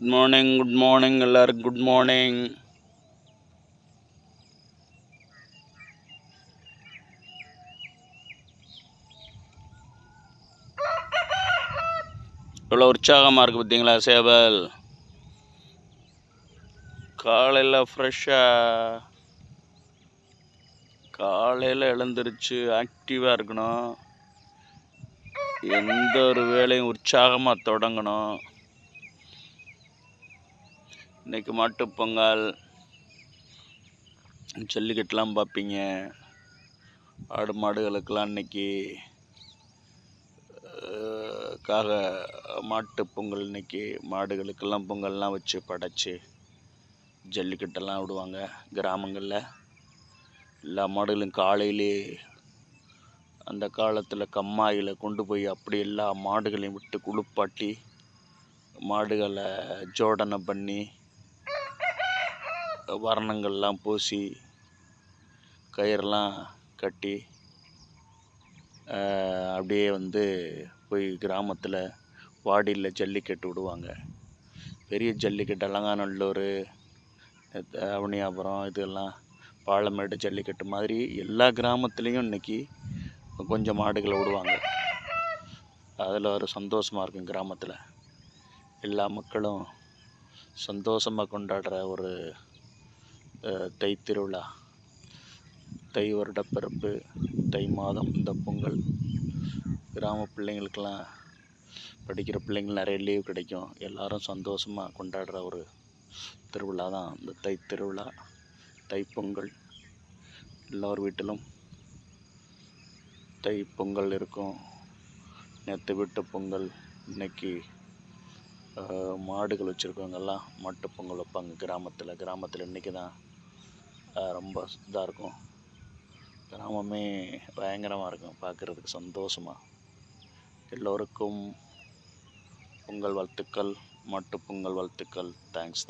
Good morning எல்லாருக்கும் good morning. இவ்வளோ உற்சாகமாக இருக்குது பார்த்தீங்களா சேவல். காலையில் ஃப்ரெஷ்ஷாக காலையில் எழுந்திரிச்சு ஆக்டிவாக இருக்கணும். எந்த ஒரு வேலையும் உற்சாகமாக தொடங்கணும். இன்றைக்கி மாட்டுப்பொங்கல், ஜல்லிக்கட்டுலாம் பார்ப்பீங்க. ஆடு மாடுகளுக்கெல்லாம் இன்றைக்கி மாட்டு பொங்கல். இன்றைக்கி மாடுகளுக்கெல்லாம் பொங்கல்லாம் வச்சு படைச்சி ஜல்லிக்கட்டெல்லாம் விடுவாங்க கிராமங்களில். எல்லா மாடுகளும் காலையிலே அந்த காலத்தில் கம்மாயில் கொண்டு போய் அப்படி எல்லா மாடுகளையும் விட்டு குளிப்பாட்டி மாடுகளை ஜோடனை பண்ணி வர்ணங்கள்லாம் பூசி கயிறெல்லாம் கட்டி அப்படியே போய் கிராமத்தில் வாடியில் ஜல்லிக்கட்டு விடுவாங்க. பெரிய ஜல்லிக்கட்டு அலங்காநல்லூர், அவனியாபுரம், இதெல்லாம் பாலமேடு ஜல்லிக்கட்டு மாதிரி எல்லா கிராமத்துலேயும் இன்றைக்கி கொஞ்சம் மாடுகளை விடுவாங்க. அதில் ஒரு சந்தோஷமாக இருக்கும். கிராமத்தில் எல்லா மக்களும் சந்தோஷமாக கொண்டாடுற ஒரு தை திருவிழா. தை வருட பிறப்பு, தை மாதம் இந்த பொங்கல். கிராம பிள்ளைங்களுக்கெல்லாம், படிக்கிற பிள்ளைங்கள் நிறைய லீவ் கிடைக்கும். எல்லோரும் சந்தோஷமாக கொண்டாடுற ஒரு திருவிழா தான் இந்த தை திருவிழா, தைப்பொங்கல். எல்லோர் வீட்டிலும் தை பொங்கல் இருக்கும். நேற்று வீட்டு பொங்கல். இன்றைக்கி மாடுகள் வச்சுருக்கவங்கெல்லாம் மாட்டு பொங்கல் வைப்பாங்க கிராமத்தில். இன்றைக்கி தான் ரொம்ப இதாக இருக்கும். கிராமமே பயங்கரமாக இருக்கும் பார்க்குறதுக்கு, சந்தோஷமாக. எல்லோருக்கும் பொங்கல் வாழ்த்துக்கள், மாட்டு பொங்கல் வாழ்த்துக்கள். தேங்க்ஸ்.